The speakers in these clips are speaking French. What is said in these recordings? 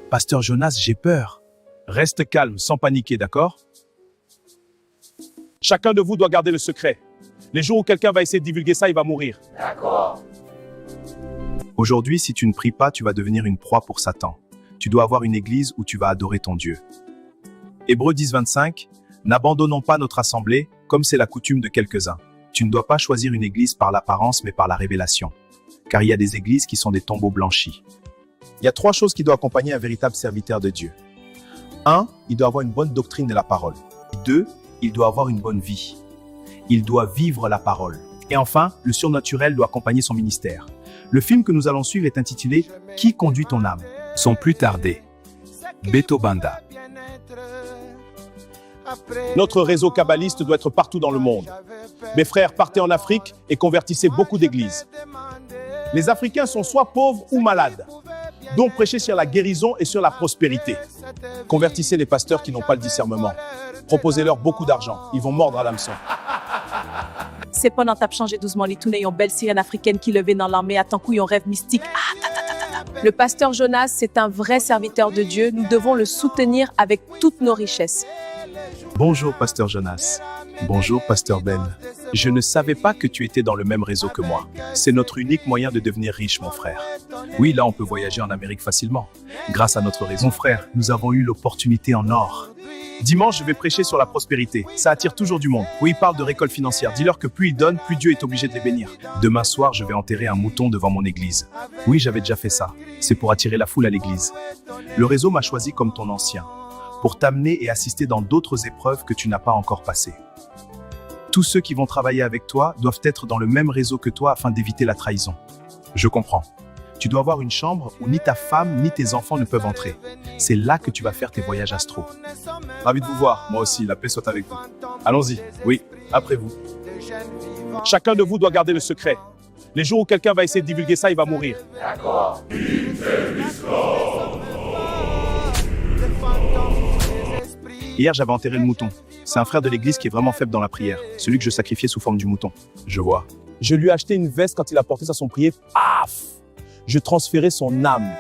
Pasteur Jonas, j'ai peur. Reste calme, sans paniquer, d'accord? Chacun de vous doit garder le secret. Les jours où quelqu'un va essayer de divulguer ça, il va mourir. D'accord. Aujourd'hui, si tu ne pries pas, tu vas devenir une proie pour Satan. Tu dois avoir une église où tu vas adorer ton Dieu. Hébreux 10, 25. N'abandonnons pas notre assemblée, comme c'est la coutume de quelques-uns. Tu ne dois pas choisir une église par l'apparence, mais par la révélation. Car il y a des églises qui sont des tombeaux blanchis. Il y a 3 choses qui doivent accompagner un véritable serviteur de Dieu. 1. Il doit avoir une bonne doctrine de la parole. 2. Il doit avoir une bonne vie. Il doit vivre la parole. Et enfin, le surnaturel doit accompagner son ministère. Le film que nous allons suivre est intitulé « Qui conduit ton âme ?» Sans plus tarder, Beto Banda. Notre réseau kabbaliste doit être partout dans le monde. Mes frères, partez en Afrique et convertissez beaucoup d'églises. Les Africains sont soit pauvres ou malades. Donc prêchez sur la guérison et sur la prospérité. Convertissez les pasteurs qui n'ont pas le discernement. Proposez-leur beaucoup d'argent. Ils vont mordre à l'hameçon. C'est pendant tap changer doucement les tournées, yon belle sirène africaine qui levait dans l'armée à tant qu'on yon rêve mystique. Le pasteur Jonas, c'est un vrai serviteur de Dieu. Nous devons le soutenir avec toutes nos richesses. Bonjour, pasteur Jonas. Bonjour, pasteur Ben. Je ne savais pas que tu étais dans le même réseau que moi. C'est notre unique moyen de devenir riche, mon frère. Oui, là, on peut voyager en Amérique facilement. Grâce à notre réseau. Mon frère, nous avons eu l'opportunité en or. Dimanche, je vais prêcher sur la prospérité. Ça attire toujours du monde. Oui, il parle de récolte financière. Dis-leur que plus ils donnent, plus Dieu est obligé de les bénir. Demain soir, je vais enterrer un mouton devant mon église. Oui, j'avais déjà fait ça. C'est pour attirer la foule à l'église. Le réseau m'a choisi comme ton ancien, pour t'amener et assister dans d'autres épreuves que tu n'as pas encore passées. Tous ceux qui vont travailler avec toi doivent être dans le même réseau que toi afin d'éviter la trahison. Je comprends. Tu dois avoir une chambre où ni ta femme ni tes enfants ne peuvent entrer. C'est là que tu vas faire tes voyages astro. Ravi de vous voir, moi aussi, la paix soit avec vous. Allons-y, oui, après vous. Chacun de vous doit garder le secret. Les jours où quelqu'un va essayer de divulguer ça, il va mourir. D'accord. Hier, j'avais enterré le mouton. C'est un frère de l'église qui est vraiment faible dans la prière. Celui que je sacrifiais sous forme du mouton. Je vois. Je lui ai acheté une veste quand il a porté ça son prier. Paf! Je transférais son âme.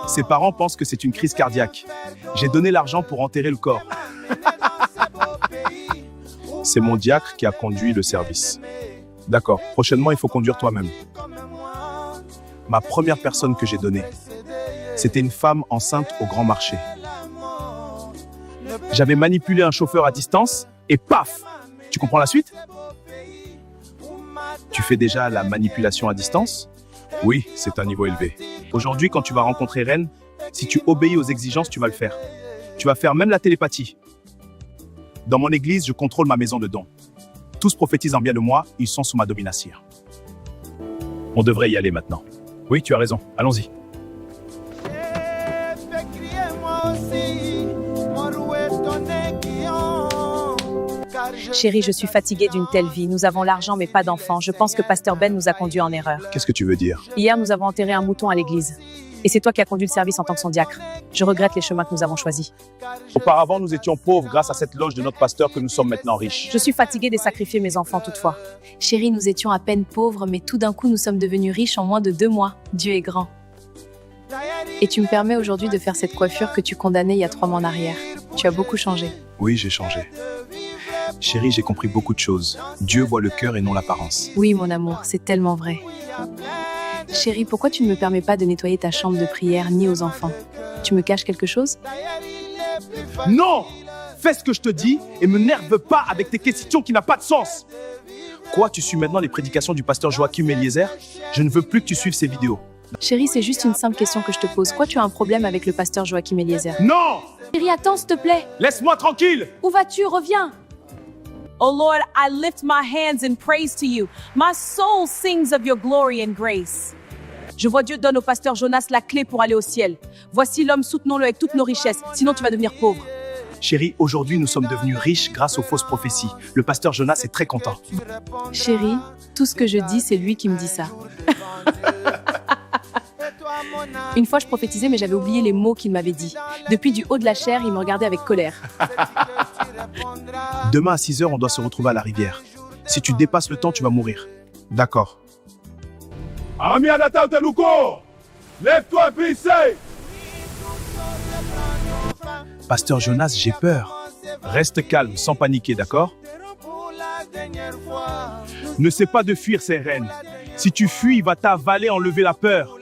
Ses parents pensent que c'est une crise cardiaque. J'ai donné l'argent pour enterrer le corps. C'est mon diacre qui a conduit le service. D'accord. Prochainement, il faut conduire toi-même. Ma première personne que j'ai donnée, c'était une femme enceinte au grand marché. J'avais manipulé un chauffeur à distance et paf! Tu comprends la suite? Tu fais déjà la manipulation à distance? Oui, c'est un niveau élevé. Aujourd'hui, quand tu vas rencontrer Ren, si tu obéis aux exigences, tu vas le faire. Tu vas faire même la télépathie. Dans mon église, je contrôle ma maison de dons. Tous prophétisent en bien de moi, ils sont sous ma domination. On devrait y aller maintenant. Oui, tu as raison, allons-y. Chérie, je suis fatiguée d'une telle vie. Nous avons l'argent mais pas d'enfants. Je pense que pasteur Ben nous a conduits en erreur. Qu'est-ce que tu veux dire? Hier, nous avons enterré un mouton à l'église. Et c'est toi qui as conduit le service en tant que son diacre. Je regrette les chemins que nous avons choisis. Auparavant, nous étions pauvres grâce à cette loge de notre pasteur que nous sommes maintenant riches. Je suis fatiguée de sacrifier mes enfants toutefois. Chérie, nous étions à peine pauvres, mais tout d'un coup, nous sommes devenus riches en moins de 2 mois. Dieu est grand. Et tu me permets aujourd'hui de faire cette coiffure que tu condamnais il y a 3 mois en arrière. Tu as beaucoup changé. Oui, j'ai changé. Chérie, j'ai compris beaucoup de choses. Dieu voit le cœur et non l'apparence. Oui, mon amour, c'est tellement vrai. Chérie, pourquoi tu ne me permets pas de nettoyer ta chambre de prière ni aux enfants? Tu me caches quelque chose? Non! Fais ce que je te dis et me nerve pas avec tes questions qui n'ont pas de sens. Quoi, tu suis maintenant les prédications du pasteur Joachim Eliezer? Je ne veux plus que tu suives ces vidéos. Chérie, c'est juste une simple question que je te pose. Quoi, tu as un problème avec le pasteur Joachim Eliezer? Non! Chérie, attends, s'il te plaît. Laisse-moi tranquille! Où vas-tu? Reviens. Oh Lord, I lift my hands in praise to you. My soul sings of your glory and grace. Je vois Dieu donne au pasteur Jonas la clé pour aller au ciel. Voici l'homme, soutenons-le avec toutes nos richesses, sinon tu vas devenir pauvre. Chérie, aujourd'hui, nous sommes devenus riches grâce aux fausses prophéties. Le pasteur Jonas est très content. Chérie, tout ce que je dis, c'est lui qui me dit ça. Une fois, je prophétisais, mais j'avais oublié les mots qu'il m'avait dit. Depuis du haut de la chair, il me regardait avec colère. Demain à 6h, on doit se retrouver à la rivière. Si tu dépasses le temps, tu vas mourir. D'accord. Ami Anata Oteluko, lève-toi, pissé. Pasteur Jonas, j'ai peur. Reste calme, sans paniquer, d'accord? Ne sais pas de fuir ces reines. Si tu fuis, il va t'avaler, enlever la peur.